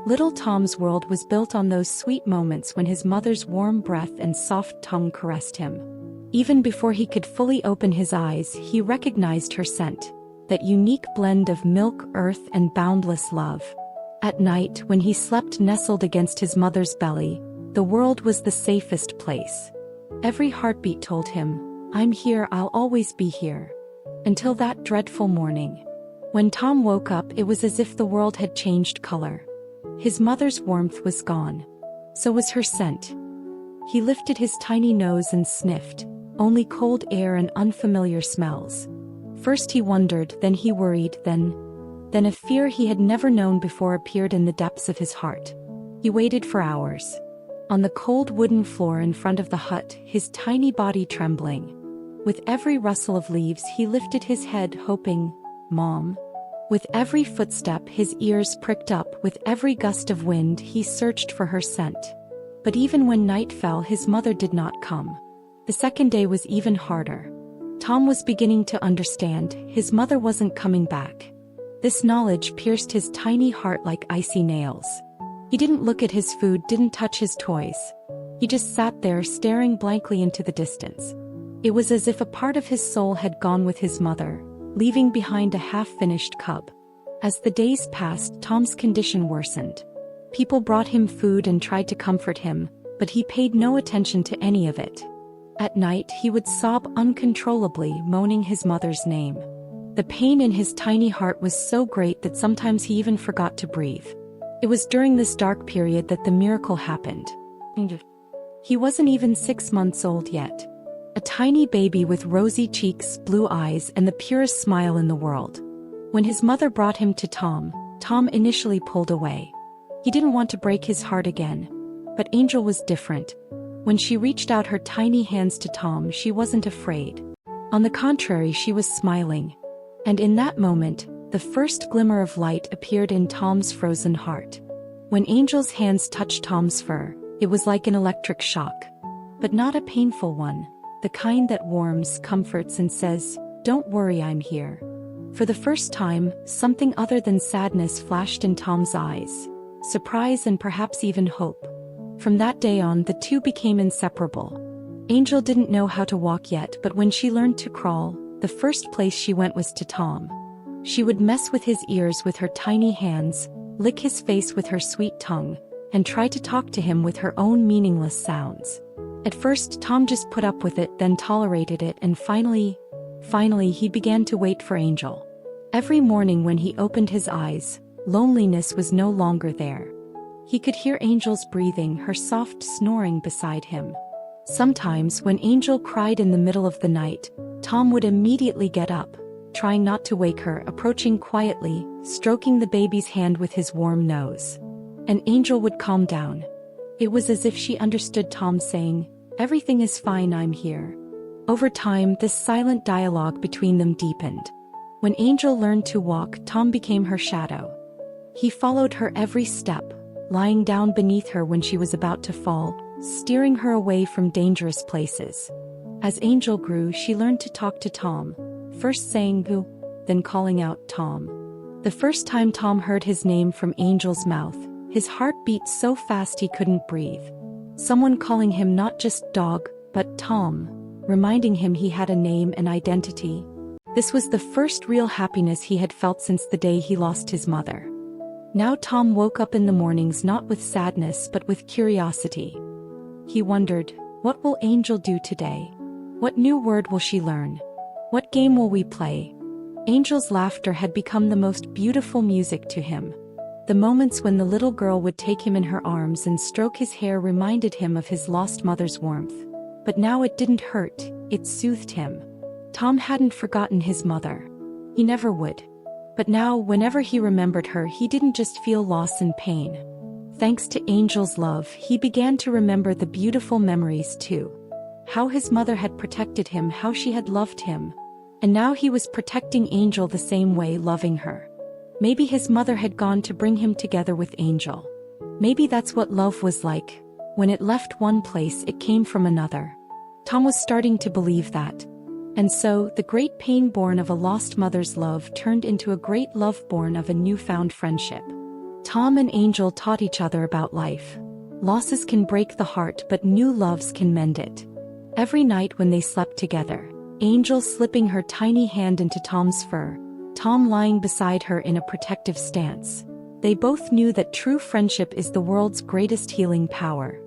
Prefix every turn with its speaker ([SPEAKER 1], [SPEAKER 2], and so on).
[SPEAKER 1] Little Tom's world was built on those sweet moments when his mother's warm breath and soft tongue caressed him. Even before he could fully open his eyes, he recognized her scent, that unique blend of milk, earth, and boundless love. At night, when he slept nestled against his mother's belly, the world was the safest place. Every heartbeat told him, "I'm here, I'll always be here." Until that dreadful morning. When Tom woke up, it was as if the world had changed color. His mother's warmth was gone. So was her scent. He lifted his tiny nose and sniffed, only cold air and unfamiliar smells. First he wondered, then he worried, then a fear he had never known before appeared in the depths of his heart. He waited for hours. On the cold wooden floor in front of the hut, his tiny body trembling. With every rustle of leaves he lifted his head, hoping, "Mom." With every footstep his ears pricked up, with every gust of wind he searched for her scent. But even when night fell, his mother did not come. The second day was even harder. Tom was beginning to understand, his mother wasn't coming back. This knowledge pierced his tiny heart like icy nails. He didn't look at his food, didn't touch his toys. He just sat there staring blankly into the distance. It was as if a part of his soul had gone with his mother, leaving behind a half-finished cub. As the days passed, Tom's condition worsened. People brought him food and tried to comfort him, but he paid no attention to any of it. At night he would sob uncontrollably, moaning his mother's name. The pain in his tiny heart was so great that sometimes he even forgot to breathe. It was during this dark period that the miracle happened. He wasn't even 6 months old yet. A tiny baby with rosy cheeks, blue eyes, and the purest smile in the world. When his mother brought him to Tom, Tom initially pulled away. He didn't want to break his heart again. But Angel was different. When she reached out her tiny hands to Tom, she wasn't afraid. On the contrary, she was smiling. And in that moment, the first glimmer of light appeared in Tom's frozen heart. When Angel's hands touched Tom's fur, it was like an electric shock. But not a painful one. The kind that warms, comforts, and says, "Don't worry, I'm here." For the first time, something other than sadness flashed in Tom's eyes. Surprise and perhaps even hope. From that day on, the two became inseparable. Angel didn't know how to walk yet, but when she learned to crawl, the first place she went was to Tom. She would mess with his ears with her tiny hands, lick his face with her sweet tongue, and try to talk to him with her own meaningless sounds. At first, Tom just put up with it, then tolerated it, and finally he began to wait for Angel. Every morning when he opened his eyes, loneliness was no longer there. He could hear Angel's breathing, her soft snoring beside him. Sometimes, when Angel cried in the middle of the night, Tom would immediately get up, trying not to wake her, approaching quietly, stroking the baby's hand with his warm nose. And Angel would calm down. It was as if she understood Tom saying, "Everything is fine, I'm here." Over time, this silent dialogue between them deepened. When Angel learned to walk, Tom became her shadow. He followed her every step, lying down beneath her when she was about to fall, steering her away from dangerous places. As Angel grew, she learned to talk to Tom, first saying "boo," then calling out Tom. The first time Tom heard his name from Angel's mouth, his heart beat so fast he couldn't breathe. Someone calling him not just dog, but Tom, reminding him he had a name and identity. This was the first real happiness he had felt since the day he lost his mother. Now Tom woke up in the mornings not with sadness but with curiosity. He wondered, what will Angel do today? What new word will she learn? What game will we play? Angel's laughter had become the most beautiful music to him. The moments when the little girl would take him in her arms and stroke his hair reminded him of his lost mother's warmth. But now it didn't hurt, it soothed him. Tom hadn't forgotten his mother. He never would. But now, whenever he remembered her, he didn't just feel loss and pain. Thanks to Angel's love, he began to remember the beautiful memories too. How his mother had protected him, how she had loved him. And now he was protecting Angel the same way, loving her. Maybe his mother had gone to bring him together with Angel. Maybe that's what love was like. When it left one place, it came from another. Tom was starting to believe that. And so, the great pain born of a lost mother's love turned into a great love born of a newfound friendship. Tom and Angel taught each other about life. Losses can break the heart, but new loves can mend it. Every night when they slept together, Angel slipping her tiny hand into Tom's fur, Tom lying beside her in a protective stance. They both knew that true friendship is the world's greatest healing power.